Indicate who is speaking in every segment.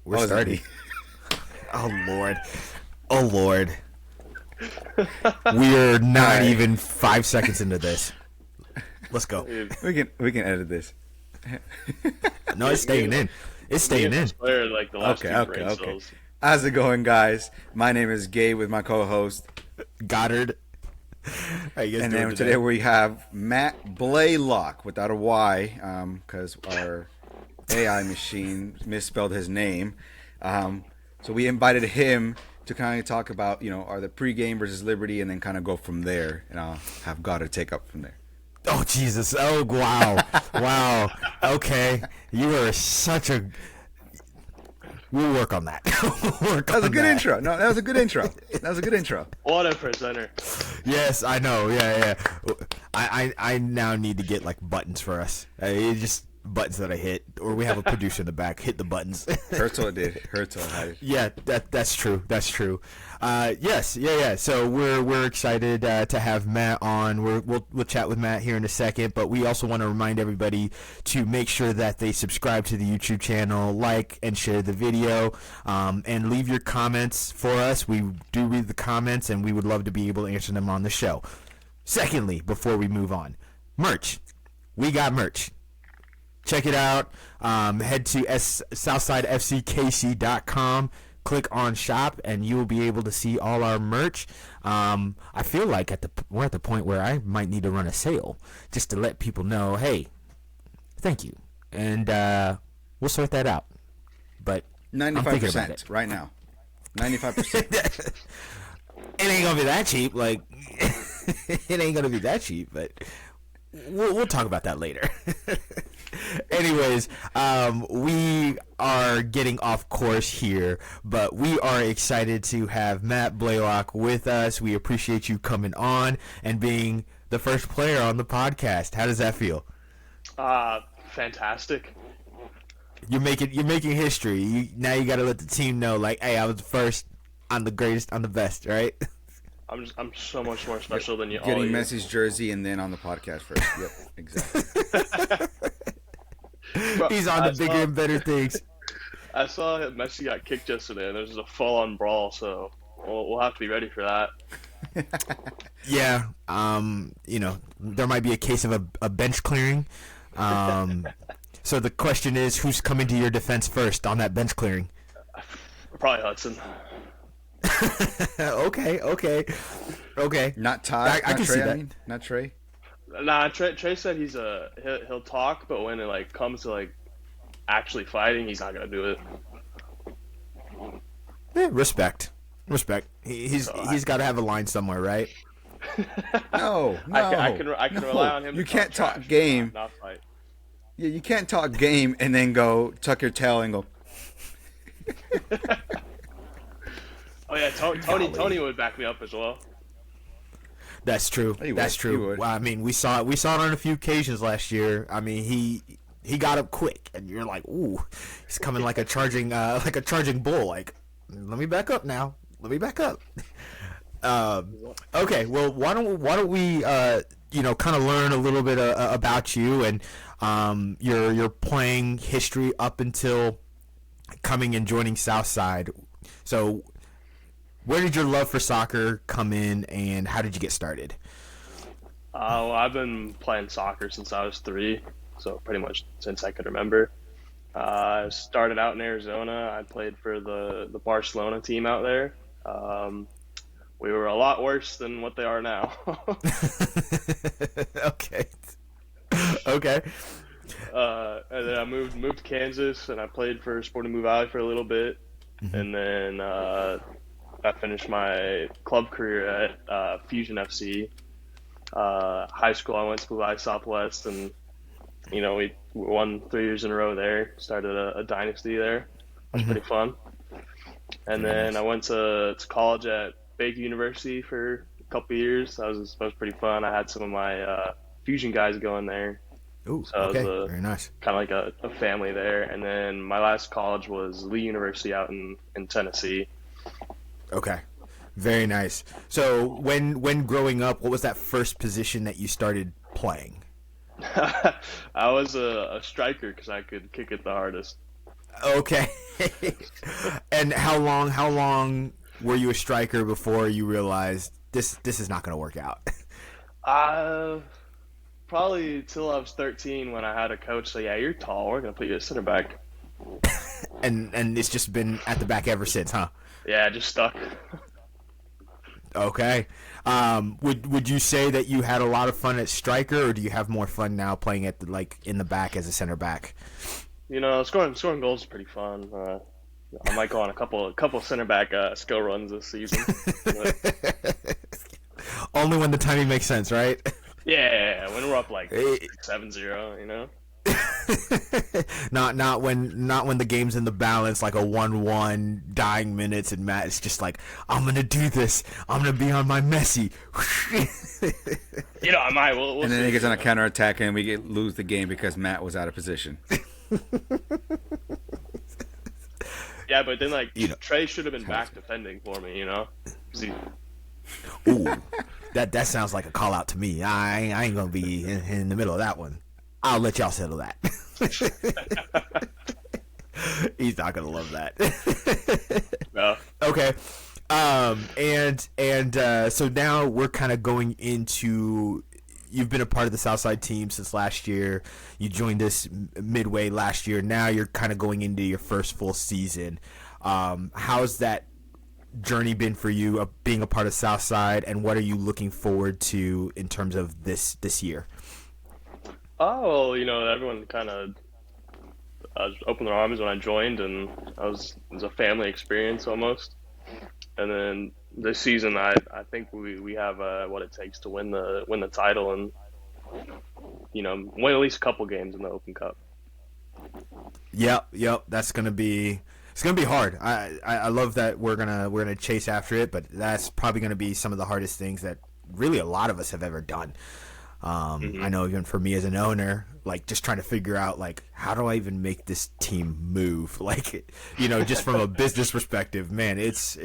Speaker 1: We're starting. Oh Lord. We're not even 5 seconds into this. Let's go.
Speaker 2: We can edit this.
Speaker 1: No, it's staying in. It's staying in.
Speaker 3: Like the last
Speaker 2: Okay. How's it going, guys? My name is Gabe with my co-host
Speaker 1: Goddard. How you guys
Speaker 2: and
Speaker 1: doing
Speaker 2: then today we have Matt Blalock without a Y, because our AI machine misspelled his name. So we invited him to kind of talk about, are the pregame versus Liberty, and then kind of go from there, and I'll have Goddard take up from there.
Speaker 1: Oh, Jesus. Oh, wow. Wow. Okay. You are such a... We'll work on that.
Speaker 2: That was a good intro. No, that was a good intro.
Speaker 3: What a presenter.
Speaker 1: Yes, I know. Yeah. I now need to get, like, buttons for us. Just buttons that I hit. Or we have a producer in the back. Hit the buttons.
Speaker 2: Herzl did. Herzl had it.
Speaker 1: Yeah, that's true. That's true. Yes, yeah. So we're excited to have Matt on. We'll chat with Matt here in a second, but we also want to remind everybody to make sure that they subscribe to the YouTube channel, like and share the video, and leave your comments for us. We do read the comments, and we would love to be able to answer them on the show. Secondly, before we move on, merch. We got merch. Check it out. Head to SouthsideFCKC.com. Click on shop, and you will be able to see all our merch. I feel like we're at the point where I might need to run a sale just to let people know, hey, thank you, and we'll sort that out. But
Speaker 2: 95% right now. 95%.
Speaker 1: It ain't gonna be that cheap. Like it ain't gonna be that cheap, but we'll talk about that later. Anyways, we are getting off course here, but we are excited to have Matt Blalock with us. We appreciate you coming on and being the first player on the podcast. How does that feel?
Speaker 3: Fantastic.
Speaker 1: You're making history. Now you got to let the team know, like, hey, I was the first. I'm the greatest. I'm the best, right?
Speaker 3: I'm so much more special than you all.
Speaker 2: Getting Messi's jersey and then on the podcast first. Yep, exactly.
Speaker 1: He's on the bigger and better things.
Speaker 3: I saw Messi got kicked yesterday, and there's a full-on brawl, so we'll have to be ready for that.
Speaker 1: Yeah, there might be a case of a bench clearing. So the question is, who's coming to your defense first on that bench clearing?
Speaker 3: Probably Hudson.
Speaker 1: Okay.
Speaker 2: Not Todd.
Speaker 1: I can see that.
Speaker 2: Not Trey.
Speaker 3: Nah, Trey said he'll talk, but when it comes to actually fighting, he's not gonna do it.
Speaker 1: Yeah, respect. He's got to have a line somewhere, right?
Speaker 2: No.
Speaker 3: I can rely on him.
Speaker 2: You can't talk game.
Speaker 3: Not fight.
Speaker 2: Yeah, you can't talk game and then go tuck your tail and go.
Speaker 3: Oh yeah, Tony would back me up as well.
Speaker 1: That's true. That's true. Well, I mean, we saw it on a few occasions last year. I mean, he got up quick, and you're like, ooh, he's coming like a charging bull. Like, let me back up now. Let me back up. Okay. Well, why don't we kind of learn a little bit about you and your playing history up until coming and joining Southside. So, where did your love for soccer come in, and how did you get started?
Speaker 3: Well, I've been playing soccer since I was 3, so pretty much since I could remember. I started out in Arizona. I played for the Barcelona team out there. We were a lot worse than what they are now.
Speaker 1: Okay.
Speaker 3: And then I moved to Kansas, and I played for Sporting Blue Valley for a little bit, and then I finished my club career at Fusion FC. High school, I went to Blue Valley Southwest, and we won 3 years in a row there. Started a dynasty there. It was pretty fun. And then I went to college at Baker University for a couple of years. That was pretty fun. I had some of my Fusion guys going there.
Speaker 1: Ooh,
Speaker 3: so
Speaker 1: okay.
Speaker 3: It was
Speaker 1: Very nice.
Speaker 3: Kind of like a family there. And then my last college was Lee University out in Tennessee.
Speaker 1: Okay. Very nice. So when growing up, what was that first position that you started playing?
Speaker 3: I was a striker because I could kick it the hardest.
Speaker 1: Okay. And how long were you a striker before you realized this is not going to work out?
Speaker 3: Uh, Probably till I was 13 when I had a coach say, "Yeah, you're tall. We're gonna put you at center back."
Speaker 1: And it's just been at the back ever since, huh?
Speaker 3: Yeah, just stuck.
Speaker 1: Okay. Would you say that you had a lot of fun at striker, or do you have more fun now playing at in the back as a center back?
Speaker 3: Scoring goals is pretty fun. I might go on a couple center back skill runs this season. But,
Speaker 1: Only when the timing makes sense, right?
Speaker 3: yeah, when we're up like 7-0,
Speaker 1: Not when the game's in the balance, like a 1-1 dying minutes, and Matt is just like, I'm gonna do this. I'm gonna be on my Messi.
Speaker 3: I might. We'll
Speaker 2: And then
Speaker 3: see.
Speaker 2: he gets on a counterattack, and we lose the game because Matt was out of position.
Speaker 3: Yeah, but then Trey should have been back defending for me. 'Cause
Speaker 1: Ooh, that sounds like a call out to me. I ain't gonna be in the middle of that one. I'll let y'all settle that. He's not gonna love that.
Speaker 3: No.
Speaker 1: Okay. So now we're kind of going into. You've been a part of the Southside team since last year. You joined us midway last year. Now you're kind of going into your first full season. How's that journey been for you, being a part of Southside, and what are you looking forward to in terms of this year?
Speaker 3: Oh, everyone kind of opened their arms when I joined, and it was a family experience almost. And then this season, I think we have what it takes to win the title and win at least a couple games in the Open Cup.
Speaker 1: Yep. It's gonna be hard. I love that we're gonna chase after it, but that's probably gonna be some of the hardest things that really a lot of us have ever done. I know even for me as an owner, just trying to figure out how do I even make this team move? Just from a business perspective, man, it's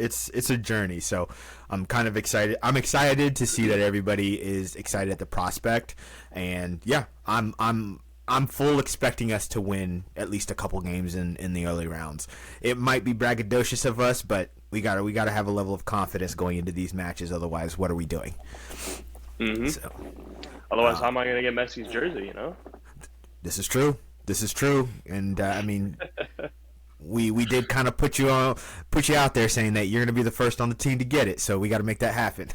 Speaker 1: a journey. So I'm kind of excited. I'm excited to see that everybody is excited at the prospect, and yeah, I'm full expecting us to win at least a couple games in the early rounds. It might be braggadocious of us, but we gotta have a level of confidence going into these matches. Otherwise, what are we doing?
Speaker 3: Mm-hmm.
Speaker 1: So,
Speaker 3: Otherwise, how am I going to get Messi's jersey?
Speaker 1: This is true, and I mean, we did kind of put you out there saying that you're going to be the first on the team to get it. So we got to make that happen.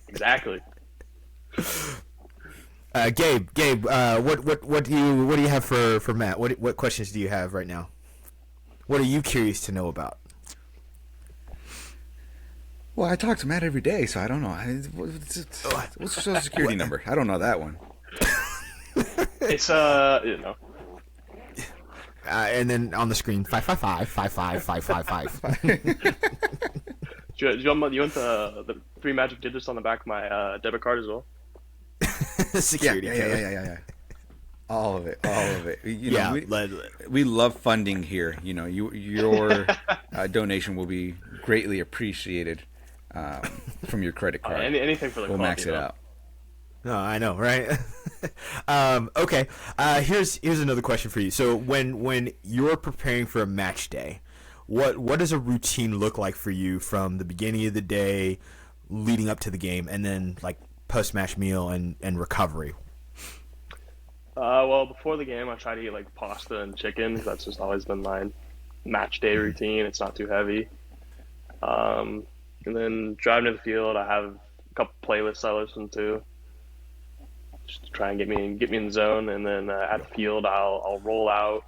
Speaker 3: Exactly.
Speaker 1: Gabe, what do you have for Matt? What questions do you have right now? What are you curious to know about?
Speaker 2: Well, I talk to Matt every day, so I don't know. What's your social security number? I don't know that one.
Speaker 3: It's
Speaker 1: And then on the screen, 555-555-555.
Speaker 3: Do you want the 3 magic digits on the back of my debit card as well?
Speaker 1: Security.
Speaker 2: Yeah. All of it.
Speaker 1: Yeah.
Speaker 2: We love funding here. Your donation will be greatly appreciated from your credit card.
Speaker 3: Anything for the
Speaker 2: we'll
Speaker 3: club,
Speaker 2: max it out.
Speaker 1: No, I know, right? Okay. Here's another question for you. So when you're preparing for a match day, what does a routine look like for you from the beginning of the day leading up to the game, and then post-match meal and recovery?
Speaker 3: Well, before the game, I try to eat pasta and chicken. That's just always been my match day routine. It's not too heavy. And then driving to the field, I have a couple playlists I listen to, just to try and get me in the zone. And then at the field, I'll roll out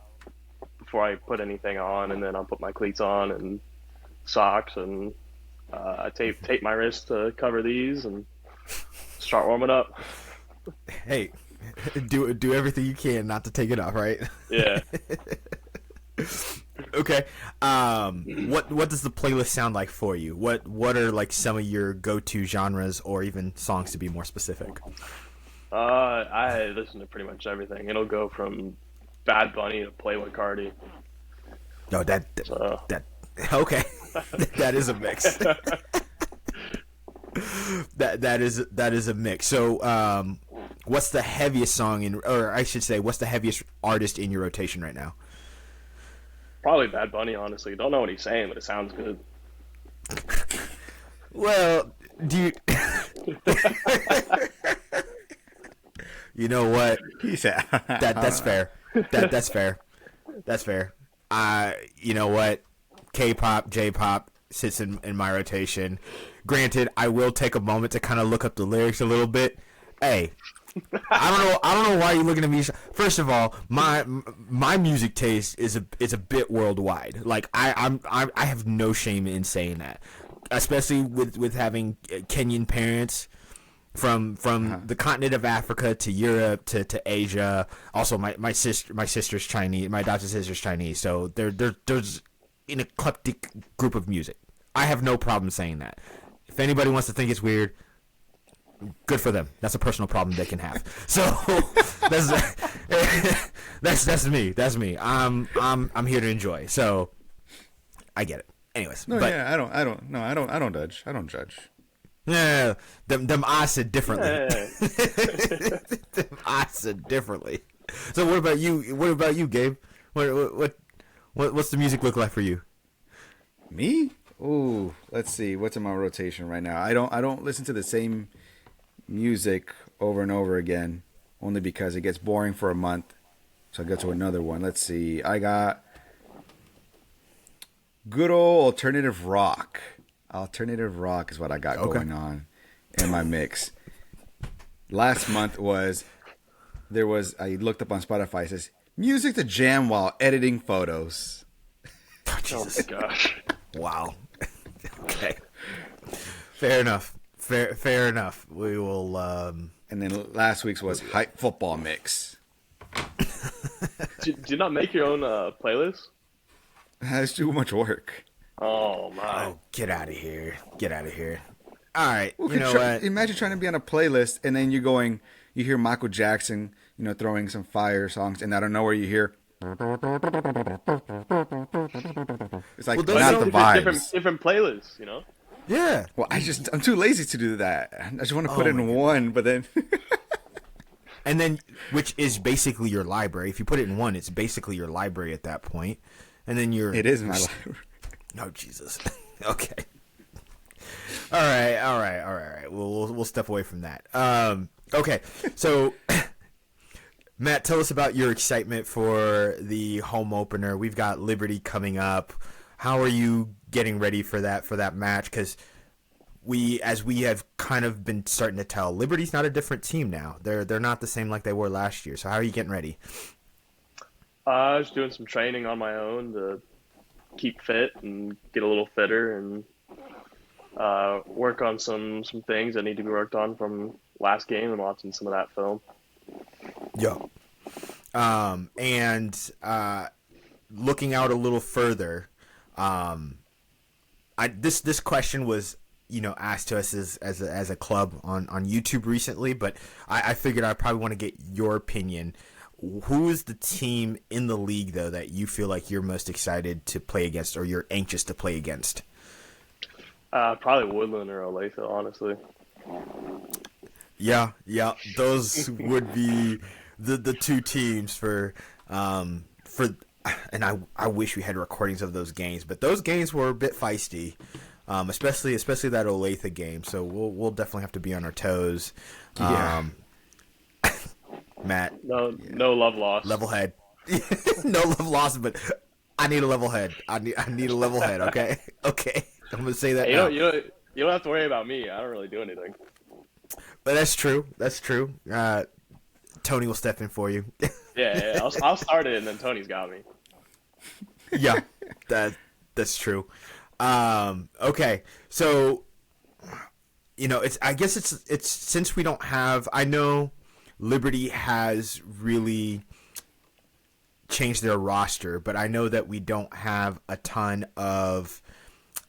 Speaker 3: before I put anything on, and then I'll put my cleats on and socks, and I tape my wrist to cover these and start warming up.
Speaker 1: Hey, do everything you can not to take it off, right?
Speaker 3: Yeah.
Speaker 1: Okay. What does the playlist sound like for you? What are some of your go-to genres, or even songs to be more specific?
Speaker 3: I listen to pretty much everything. It'll go from Bad Bunny to Playboi Carti.
Speaker 1: No, that okay. That is a mix. that is a mix. So what's the heaviest song or I should say, what's the heaviest artist in your rotation right now?
Speaker 3: Probably Bad Bunny, honestly. Don't know what he's saying, but it sounds good.
Speaker 1: Well, do you? You know what?
Speaker 2: He said
Speaker 1: That's fair. That's fair. That's fair. You know what? K-pop, J-pop sits in my rotation. Granted, I will take a moment to kind of look up the lyrics a little bit. Hey, I don't know why you're looking at me. First of all, my music taste is a bit worldwide. Like I have no shame in saying that, especially with having Kenyan parents from the continent of Africa to Europe to Asia. Also, my sister's Chinese. My adopted sister's Chinese. So there's an eclectic group of music. I have no problem saying that. If anybody wants to think it's weird, good for them. That's a personal problem they can have. So that's me. That's me. I'm here to enjoy. So I get it. Anyways,
Speaker 2: no,
Speaker 1: but,
Speaker 2: yeah, I don't judge. I don't judge.
Speaker 1: Yeah, them I said differently.
Speaker 3: Yeah.
Speaker 1: Them I said differently. So what about you? What about you, Gabe? What's the music look like for you?
Speaker 2: Me? Ooh, let's see. What's in my rotation right now? I don't listen to the same music over and over again, only because it gets boring for a month. So I go to another one. Let's see. I got good old alternative rock. Alternative rock is what I got going on in my mix. Last month I looked up on Spotify. It says music to jam while editing photos.
Speaker 3: Oh my gosh.
Speaker 1: Wow. Okay. Fair enough. Fair enough. We will.
Speaker 2: And then last week's was hype football mix.
Speaker 3: Did you not make your own playlist?
Speaker 2: That's too much work.
Speaker 3: Oh my!
Speaker 1: Oh, get out of here! Get out of here! All right,
Speaker 2: Well,
Speaker 1: you know what?
Speaker 2: Imagine trying to be on a playlist and then you hear Michael Jackson, throwing some fire songs, and out of nowhere you hear. It's like
Speaker 1: Well,
Speaker 2: not the vibes.
Speaker 3: Different playlists,
Speaker 1: Yeah.
Speaker 2: Well, I'm too lazy to do that. I just want to put it in one, but then.
Speaker 1: And then, which is basically your library. If you put it in one, it's basically your library at that point. And then
Speaker 2: It is my library.
Speaker 1: Oh, Jesus. Okay. All right. We'll step away from that. Okay. So, Matt, tell us about your excitement for the home opener. We've got Liberty coming up. How are you getting ready for that match? Because as we have kind of been starting to tell, Liberty's not a different team now. They're not the same like they were last year. So how are you getting ready?
Speaker 3: I was doing some training on my own to keep fit and get a little fitter and work on some things that need to be worked on from last game and watching some of that film.
Speaker 1: Yo. And looking out a little further, this question was asked to us as a club on YouTube recently, but I figured I probably want to get your opinion. Who is the team in the league, though, that you feel like you're most excited to play against or you're anxious to play against?
Speaker 3: Probably Woodland or Olathe, honestly.
Speaker 1: Yeah, those would be the two teams for and I wish we had recordings of those games, but those games were a bit feisty, especially that Olathe game. So we'll definitely have to be on our toes.
Speaker 2: Yeah.
Speaker 1: Matt.
Speaker 3: No love lost.
Speaker 1: Level head. No love lost, but I need a level head. I need a level head. Okay. I'm gonna say that.
Speaker 3: Hey, you don't have to worry about me. I don't really do anything.
Speaker 1: But that's true. Tony will step in for you.
Speaker 3: Yeah. I'll start it, and then Tony's got me.
Speaker 1: Yeah, that's true. Okay, so I guess it's since we don't have. I know Liberty has really changed their roster, but I know that we don't have a ton of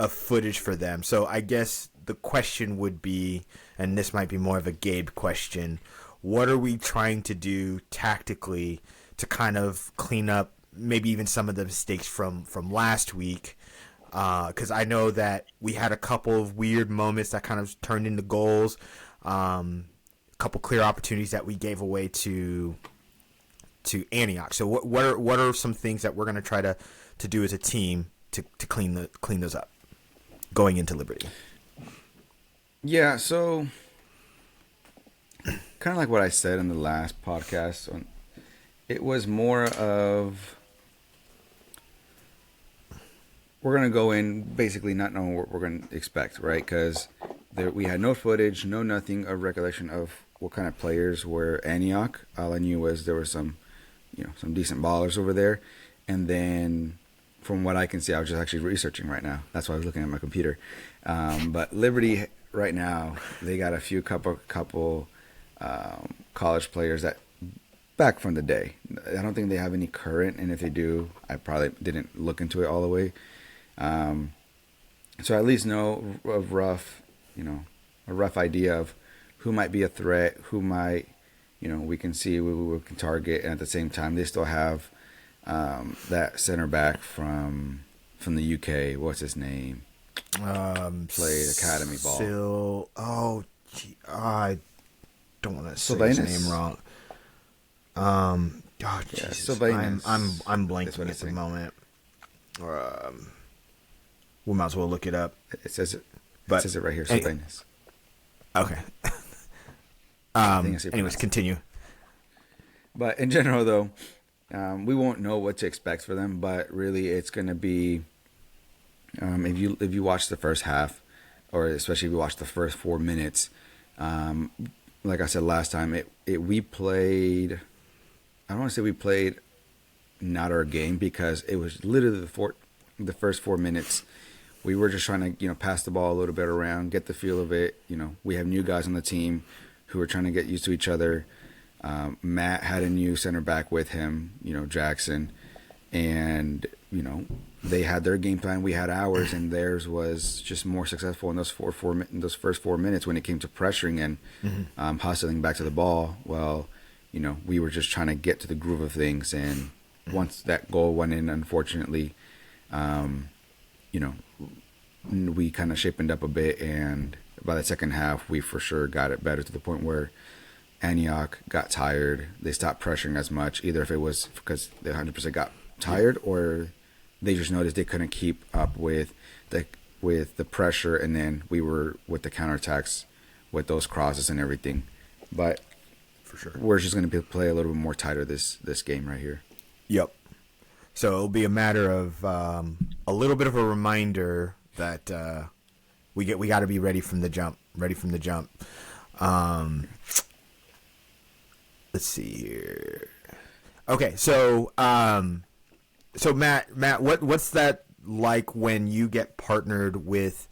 Speaker 1: footage for them. So I guess the question would be, and this might be more of a Gabe question, what are we trying to do tactically to kind of clean up maybe even some of the mistakes from last week? Because I know that we had a couple of weird moments that kind of turned into goals. A couple clear opportunities that we gave away to Antioch. So what are some things that we're going to try to do as a team to clean those up going into Liberty?
Speaker 2: Yeah, so kind of like what I said in the last podcast, it was more of we're going to go in basically not knowing what we're going to expect, right? Because we had no footage, no nothing of recollection of what kind of players were Antioch. All I knew was there were some decent ballers over there. And then from what I can see, I was just actually researching right now. That's why I was looking at my computer. But Liberty right now, they got a few couple college players that back from the day. I don't think they have any current, and if they do, I probably didn't look into it all the way. So I at least know a rough idea of who might be a threat, who might, we can see, we can target, and at the same time, they still have that center back from the UK. What's his name? Played academy ball. I don't want to say his name wrong. Jesus, I'm blanking at the moment. We might as well look it up. It says it right here. Sylvanus.
Speaker 1: Okay. Anyways, continue.
Speaker 2: But in general, though, we won't know what to expect for them. But really, it's going to be if you watch the first half, or especially if you watch the first 4 minutes. Like I said last time, we played. I don't want to say we played not our game, because it was literally the first 4 minutes. We were just trying to, pass the ball a little bit around, get the feel of it. We have new guys on the team who are trying to get used to each other. Matt had a new center back with him, Jackson. And, they had their game plan. We had ours, and theirs was just more successful in those first 4 minutes when it came to pressuring and hustling back to the ball. Well, we were just trying to get to the groove of things. And once that goal went in, unfortunately, we kind of shapened up a bit, and by the second half, we for sure got it better, to the point where Antioch got tired. They stopped pressuring as much, either if it was because they 100% got tired, or they just noticed they couldn't keep up with the pressure, and then we were with the counterattacks with those crosses and everything. But
Speaker 1: for sure,
Speaker 2: we're just going to play a little bit more tighter this game right here.
Speaker 1: Yep. So it'll be a matter of a little bit of a reminder that we got to be ready from the jump. Let's see here. Okay, so Matt, what's that like when you get partnered with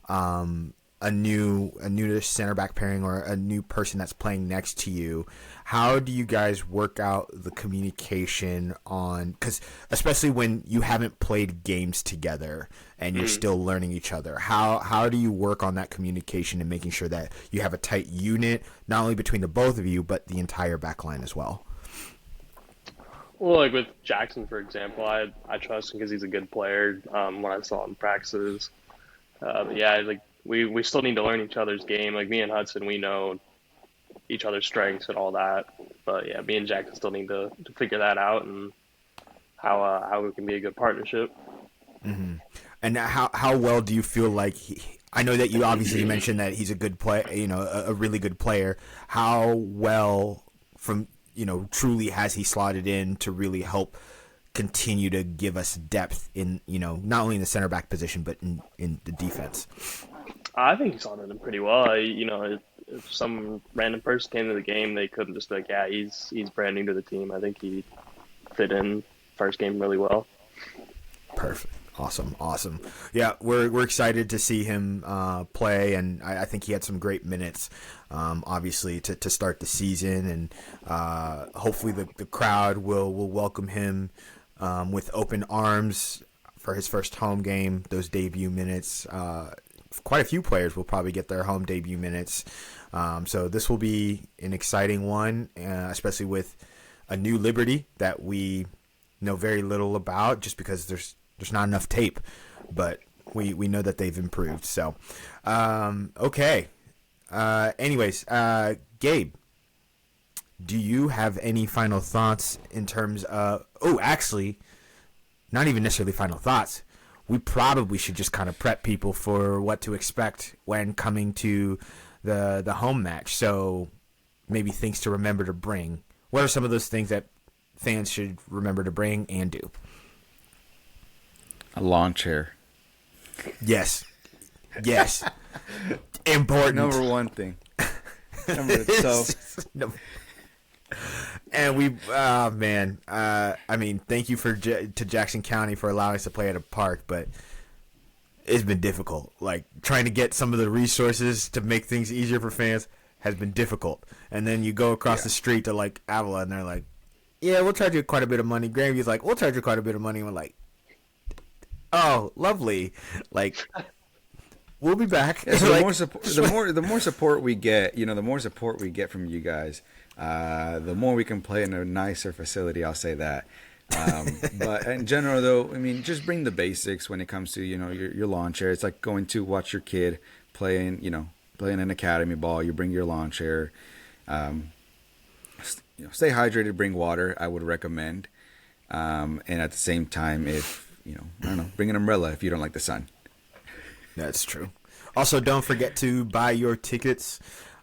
Speaker 1: a new center back pairing, or a new person that's playing next to you? How do you guys work out the communication because especially when you haven't played games together and you're still learning each other, how do you work on that communication and making sure that you have a tight unit, not only between the both of you, but the entire back line as well?
Speaker 3: Well, like with Jackson, for example, I trust him because he's a good player. When I saw him practices, we still need to learn each other's game. Like me and Hudson, we know each other's strengths and all that. But yeah, me and Jackson still need to figure that out, and how we can be a good partnership.
Speaker 1: Mm-hmm. And how well do you feel like I know that you obviously mentioned that he's a good player, a really good player. How well truly has he slotted in to really help continue to give us depth in, not only in the center back position, but in the defense?
Speaker 3: I think he slotted in pretty well. If some random person came to the game, they couldn't just be like, yeah, he's brand new to the team. I think he fit in first game really well.
Speaker 1: Perfect. Awesome. Yeah, we're excited to see him play, and I think he had some great minutes, obviously, to start the season, and hopefully the crowd will welcome him with open arms for his first home game, those debut minutes. Quite a few players will probably get their home debut minutes, so this will be an exciting one, especially with a new Liberty that we know very little about, just because there's not enough tape, but we know that they've improved. So, okay. Anyways, Gabe, do you have any final thoughts in terms of? Oh, actually, not even necessarily final thoughts. We probably should just kind of prep people for what to expect when coming to the home match. So maybe things to remember to bring. What are some of those things that fans should remember to bring and do?
Speaker 2: A lawn chair.
Speaker 1: Yes. Important.
Speaker 2: Number one thing.
Speaker 1: And we, man, I mean, thank you to Jackson County for allowing us to play at a park, but it's been difficult. Like, trying to get some of the resources to make things easier for fans has been difficult. And then you go across the street to, like, Avila, and they're like, yeah, we'll charge you quite a bit of money. Grandview's like, we'll charge you quite a bit of money. And we're like, oh, lovely. Like, we'll be back.
Speaker 2: Yeah, so
Speaker 1: like,
Speaker 2: the more support we get, the more support we get from you guys, the more we can play in a nicer facility. I'll say that. But in general, though, I mean, just bring the basics when it comes to your lawn chair. It's like going to watch your kid playing an academy ball. You bring your lawn chair. Stay hydrated. Bring water. I would recommend. And at the same time, if I don't know, bring an umbrella if you don't like the sun.
Speaker 1: That's true. Also, don't forget to buy your tickets.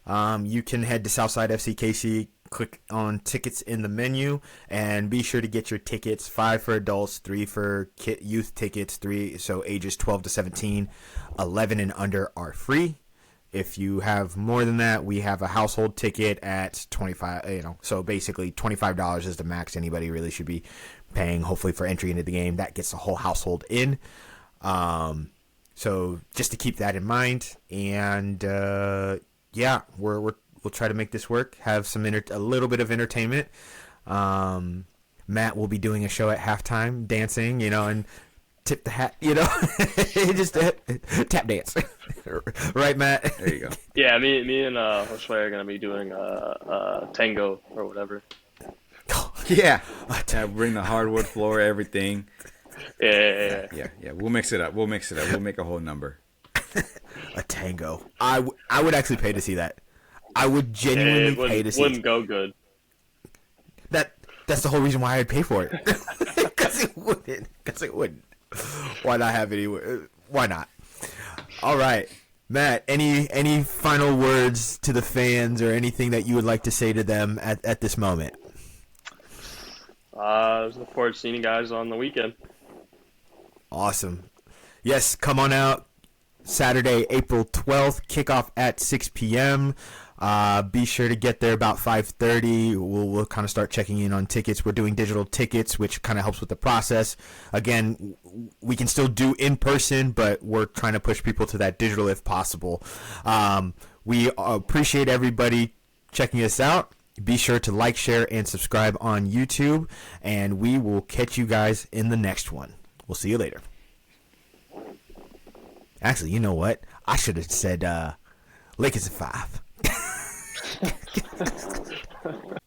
Speaker 1: You can head to Southside FC KC, click on tickets in the menu, and be sure to get your tickets. 5 for adults, 3 for youth tickets, 3 so ages 12 to 17, 11 and under are free. If you have more than that, we have a household ticket at $25. So basically $25 is the max anybody really should be paying. Hopefully for entry into the game, that gets the whole household in. So just to keep that in mind, and we'll try to make this work. Have some a little bit of entertainment. Matt will be doing a show at halftime, dancing, and tip the hat, just tap dance, right, Matt?
Speaker 2: There you go.
Speaker 3: Yeah, me and Josue are gonna be doing tango or whatever.
Speaker 2: Yeah, bring the hardwood floor, everything.
Speaker 3: Yeah.
Speaker 2: We'll mix it up. We'll make a whole number.
Speaker 1: A tango. I would actually pay to see that. I would genuinely pay to see it.
Speaker 3: Wouldn't go good.
Speaker 1: That's the whole reason why I'd pay for it. Because it wouldn't. Why not have it? Why not? All right, Matt. Any final words to the fans or anything that you would like to say to them at this moment?
Speaker 3: Look forward to seeing you guys on the weekend.
Speaker 1: Awesome. Yes, come on out. Saturday, April 12th, kickoff at 6 p.m. Be sure to get there about 5:30. We'll kind of start checking in on tickets. We're doing digital tickets, which kind of helps with the process. Again, we can still do in person, but we're trying to push people to that digital if possible. We appreciate everybody checking us out. Be sure to like, share, and subscribe on YouTube, and we will catch you guys in the next one. We'll see you later. Actually, you know what? I should have said Lakers at 5.